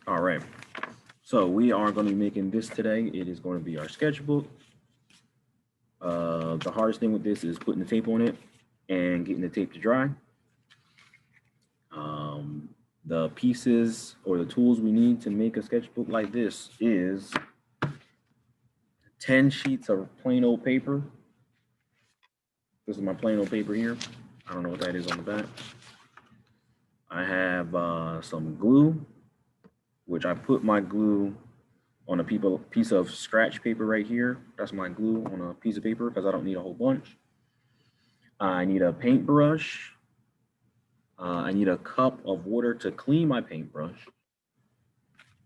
All right, so we are going to be making this today. It is going to be our sketchbook. The hardest thing with this is putting the tape on it and getting the tape to dry. The pieces or the tools we need to make a sketchbook like this is 10 sheets of plain old paper. This is my plain old paper here. I don't know what that is on the back. I have some glue, which I put my glue on a piece of scratch paper right here. That's my glue on a piece of paper because I don't need a whole bunch. I need a paintbrush. I need a cup of water to clean my paintbrush.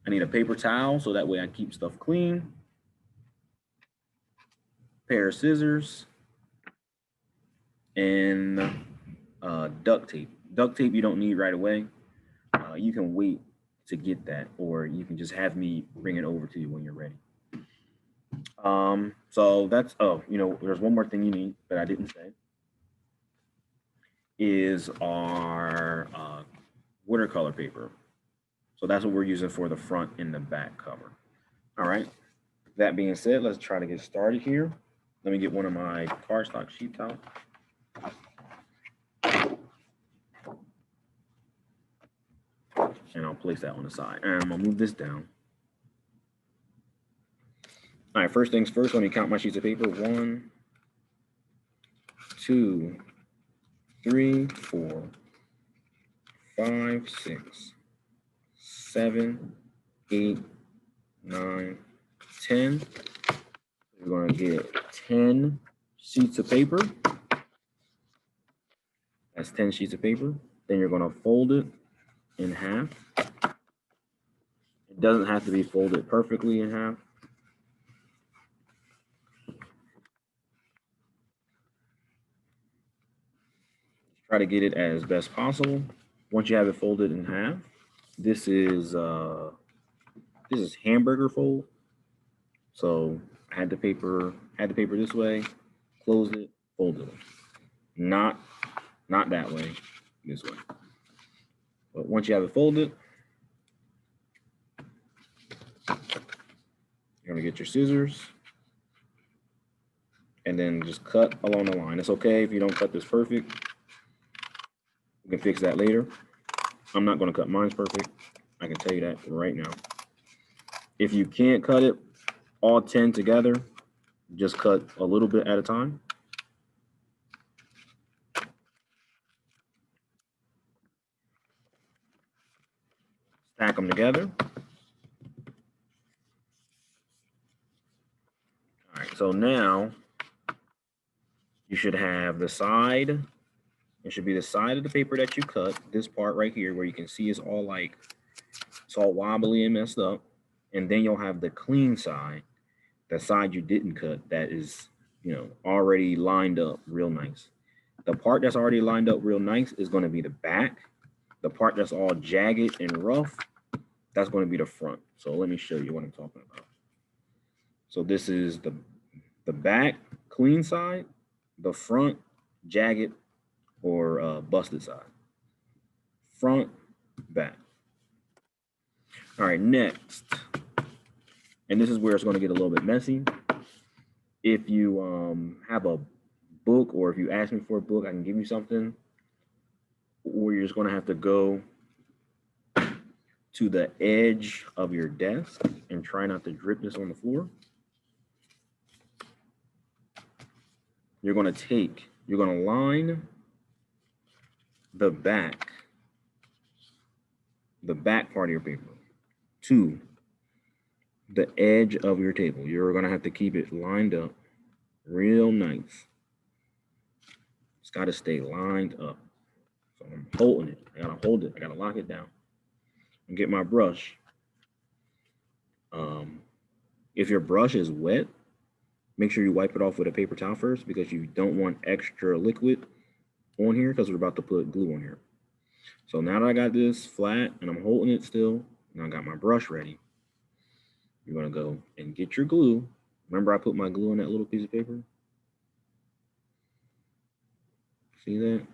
I need a paper towel so that way I keep stuff clean. Pair of scissors and duct tape. Duct tape you don't need right away. You can wait to get that, or you can just have me bring it over to you when you're ready. So that's, there's one more thing you need that I didn't say is our watercolor paper. So that's what we're using for the front and the back cover. All right. That being said, let's try to get started here. Let me get one of my cardstock sheets out. And I'll place that on the side. And I'm gonna move this down. All right, first things first, let me count my sheets of paper. 1, 2, 3, 4, 5, 6, 7, 8, 9, 10. We're gonna get 10 sheets of paper. That's 10 sheets of paper. Then you're gonna fold it in half. It doesn't have to be folded perfectly in half. Try to get it as best possible. Once you have it folded in half, this is hamburger fold. So I had the paper this way, closed it, folded it. Not that way, this way. But once you have it folded, you're gonna get your scissors and then just cut along the line. It's okay if you don't cut this perfect. We can fix that later. I'm not gonna cut mine's perfect. I can tell you that right now. If you can't cut it all 10 together, just cut a little bit at a time. Stack them together. All right, so now you should have the side. It should be the side of the paper that you cut, this part right here where you can see it's all wobbly and messed up. And then you'll have the clean side, the side you didn't cut that is, already lined up real nice. The part that's already lined up real nice is going to be the back. The part that's all jagged and rough, that's going to be the front. So let me show you what I'm talking about. So this is the back clean side, the front jagged or busted side. Front, back. All right, next. And this is where it's going to get a little bit messy. If you have a book, or if you ask me for a book, I can give you something. Or you're just going to have to go to the edge of your desk and try not to drip this on the floor. You're going to line the back part of your paper to the edge of your table. You're going to have to keep it lined up real nice. It's got to stay lined up. So I'm holding it. I got to hold it. I got to lock it down and get my brush. If your brush is wet, make sure you wipe it off with a paper towel first, because you don't want extra liquid on here because we're about to put glue on here. So now that I got this flat and I'm holding it still, and I got my brush ready, you're going to go and get your glue. Remember I put my glue on that little piece of paper? See that?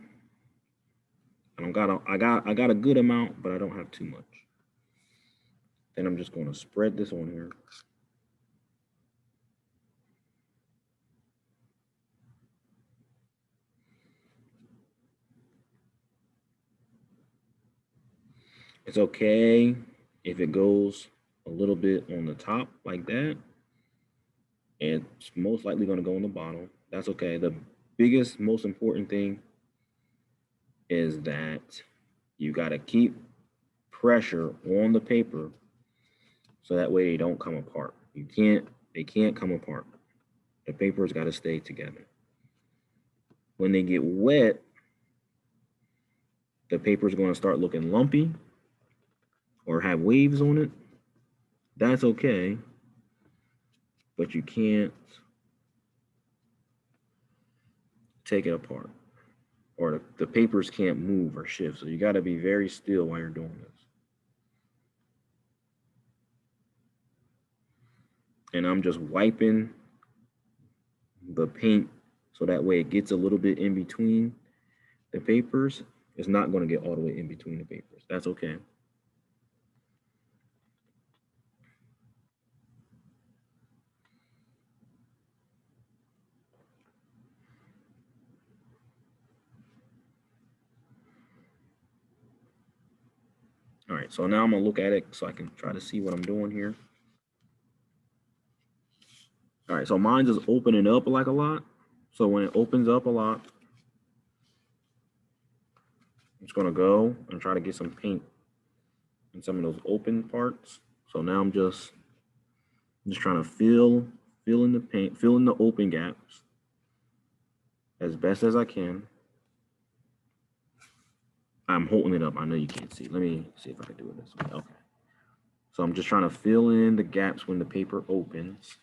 I got a good amount, but I don't have too much. Then I'm just going to spread this on here. It's okay if it goes a little bit on the top like that. It's most likely going to go on the bottom. That's okay. The biggest, most important thing is that you got to keep pressure on the paper so that way they don't come apart. They can't come apart. The paper's got to stay together. When they get wet, the paper's going to start looking lumpy or have waves on it. That's okay, but you can't take it apart, or the papers can't move or shift. So you got to be very still while you're doing this. And I'm just wiping the paint so that way it gets a little bit in between the papers. It's not going to get all the way in between the papers. That's okay. All right, so now I'm gonna look at it so I can try to see what I'm doing here. All right, so mine's just opening up like a lot. So when it opens up a lot, I'm just gonna go and try to get some paint in some of those open parts. So now I'm just trying to fill in the paint, fill in the open gaps as best as I can. I'm holding it up. I know you can't see. Let me see if I can do it this way. Okay. So I'm just trying to fill in the gaps when the paper opens.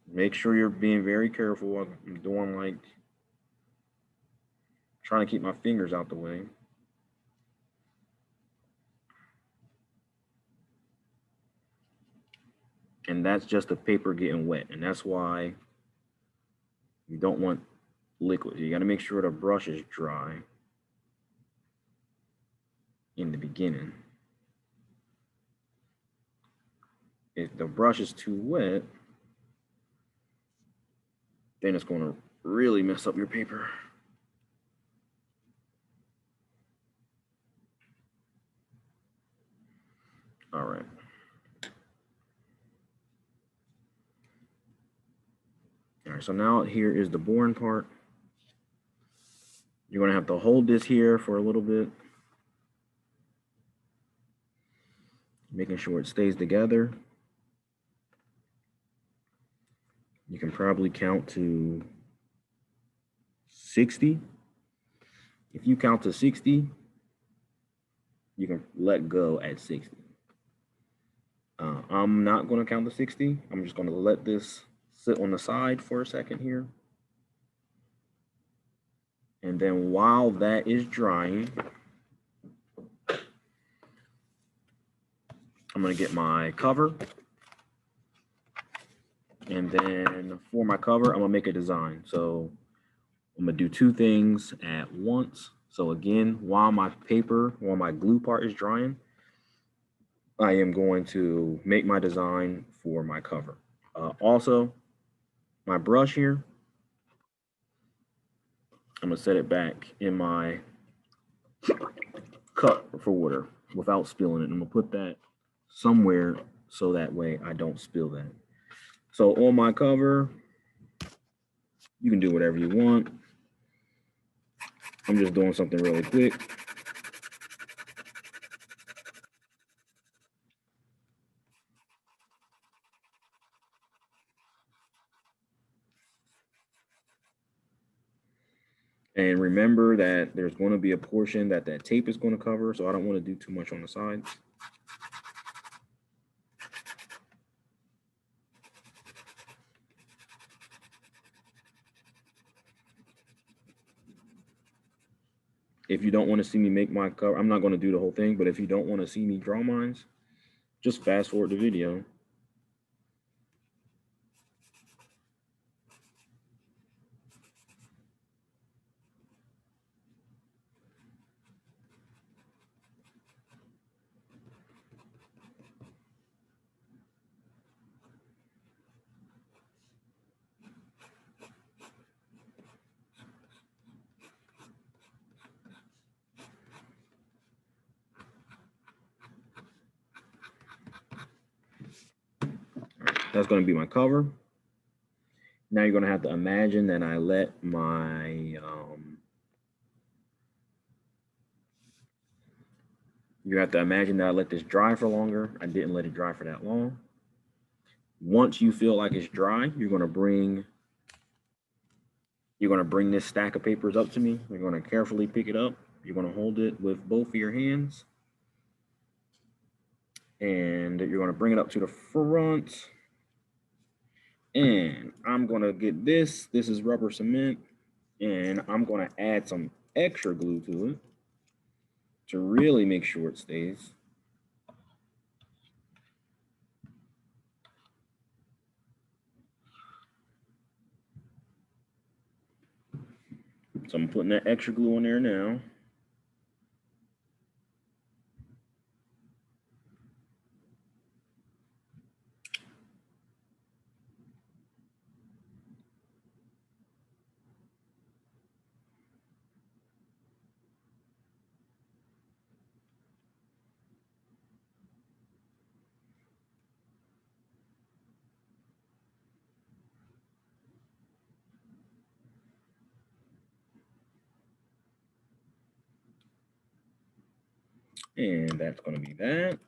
Make sure you're being very careful. I'm doing like, trying to keep my fingers out the way. And that's just the paper getting wet. And that's why you don't want liquid. You got to make sure the brush is dry in the beginning. If the brush is too wet, then it's going to really mess up your paper. All right. All right, so now here is the boring part. You're going to have to hold this here for a little bit, making sure it stays together. You can probably count to 60. If you count to 60, you can let go at 60. I'm not going to count to 60. I'm just going to let this sit on the side for a second here. And then while that is drying, I'm going to get my cover. And then for my cover, I'm going to make a design. So I'm going to do two things at once. So again, while my glue part is drying, I am going to make my design for my cover. Also, my brush here, I'm going to set it back in my cup for water without spilling it. I'm going to put that somewhere so that way I don't spill that. So on my cover, you can do whatever you want. I'm just doing something really quick. And remember that there's going to be a portion that tape is going to cover, so I don't want to do too much on the sides. If you don't want to see me make my cover, I'm not going to do the whole thing, but if you don't want to see me draw mines, just fast forward the video. That's going to be my cover. Now you're going to have to imagine that I let my you have to imagine that I let this dry for longer. I didn't let it dry for that long. Once you feel like it's dry, you're going to bring this stack of papers up to me. You're going to carefully pick it up. You're going to hold it with both of your hands. And you're going to bring it up to the front. And I'm going to get this. This is rubber cement. And I'm going to add some extra glue to it to really make sure it stays. So I'm putting that extra glue in there now. And that's going to be that.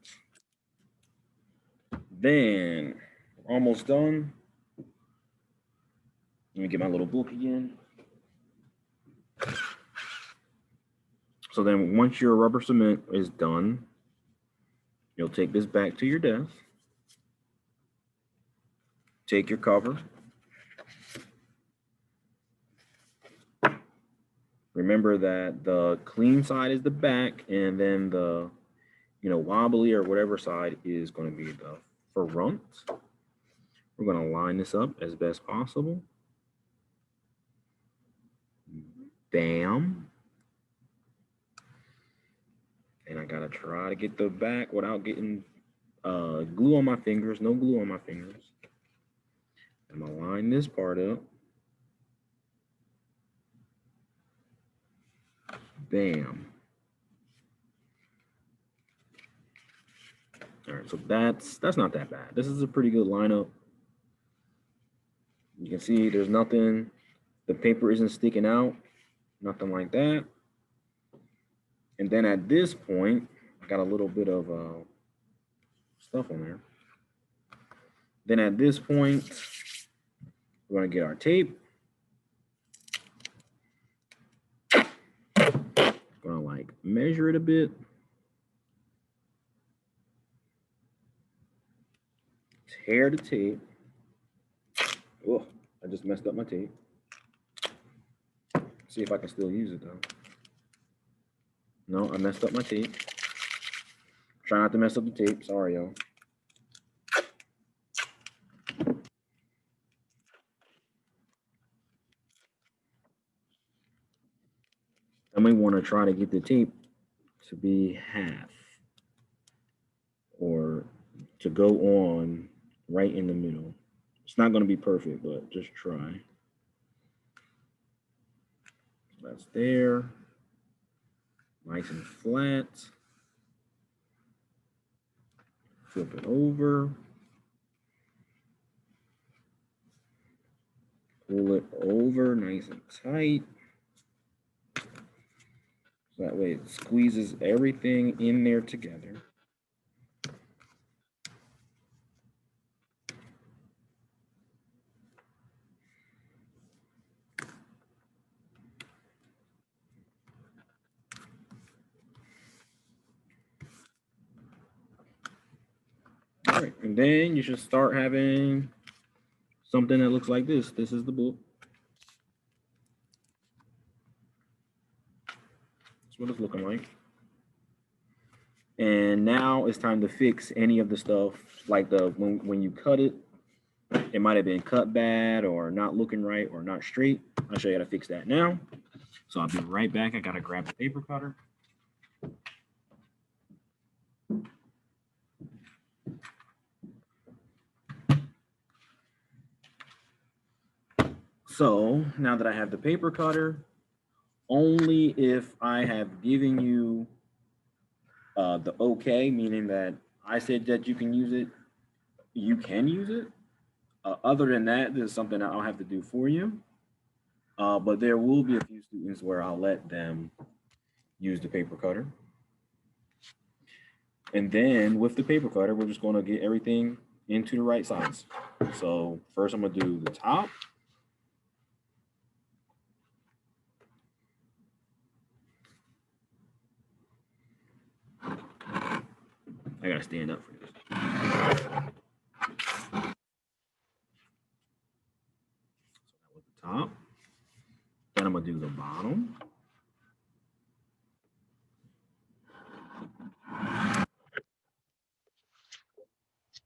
Then we're almost done. Let me get my little book again. So then once your rubber cement is done, you'll take this back to your desk. Take your cover. Remember that the clean side is the back, and then the wobbly or whatever side is going to be the front. We're going to line this up as best possible. Bam. And I got to try to get the back without getting glue on my fingers. No glue on my fingers. I'm going to line this part up. Bam. All right, so that's not that bad. This is a pretty good lineup. You can see there's nothing, the paper isn't sticking out, nothing like that. And then at this point, I got a little bit of stuff on there. Then at this point, we're gonna get our tape. Gonna like measure it a bit. Tear the tape. Oh, I just messed up my tape. See if I can still use it though. No, I messed up my tape. Try not to mess up the tape. Sorry, y'all. I may want to try to get the tape to be half or to go on right in the middle. It's not going to be perfect, but just try. That's there. Nice and flat. Flip it over. Pull it over nice and tight. That way it squeezes everything in there together. All right, and then you should start having something that looks like this. This is the book. That's what it's looking like. And now it's time to fix any of the stuff, like when you cut it, it might have been cut bad or not looking right or not straight. I'll show you how to fix that now. So I'll be right back. I gotta grab the paper cutter. So now that I have the paper cutter, only if I have given you the okay, meaning that I said that you can use it, you can use it. Other than that, this is something that I'll have to do for you. But there will be a few students where I'll let them use the paper cutter. And then with the paper cutter, we're just going to get everything into the right size. So first I'm going to do the top. I got to stand up for this. So that was the top. Then I'm going to do the bottom.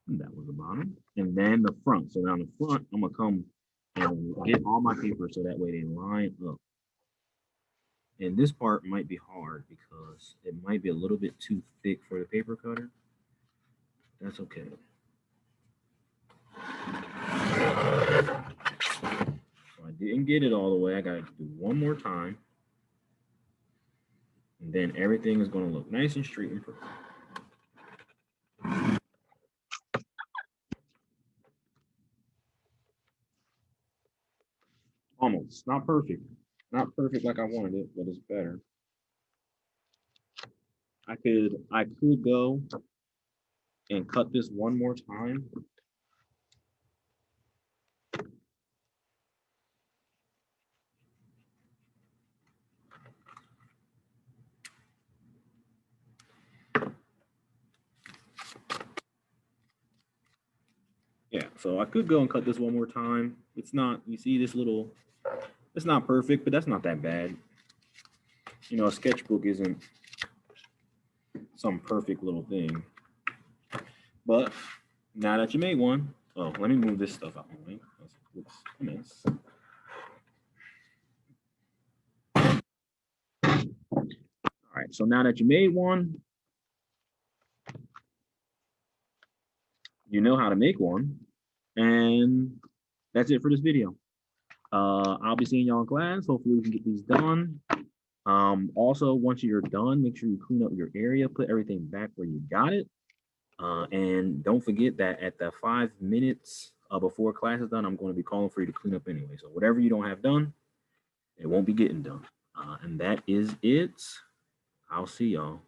And that was the bottom. And then the front. So now the front, I'm going to come and get all my paper so that way they line up. And this part might be hard because it might be a little bit too thick for the paper cutter. That's okay. So I didn't get it all the way. I got to do one more time. And then everything is going to look nice and straight and perfect. Almost. Not perfect. Not perfect like I wanted it, but it's better. I could go and cut this one more time. Yeah, so I could go and cut this one more time. It's not, you see this little, it's not perfect, but that's not that bad. You know, a sketchbook isn't some perfect little thing. But now that you made one, oh, let me move this stuff out of the way. Looks a mess. All right, so now that you made one, you know how to make one, and that's it for this video. I'll be seeing y'all in class. Hopefully we can get these done. Also, once you're done, make sure you clean up your area, put everything back where you got it. And don't forget that at the 5 minutes before class is done, I'm going to be calling for you to clean up anyway. So whatever you don't have done, it won't be getting done. And that is it. I'll see y'all.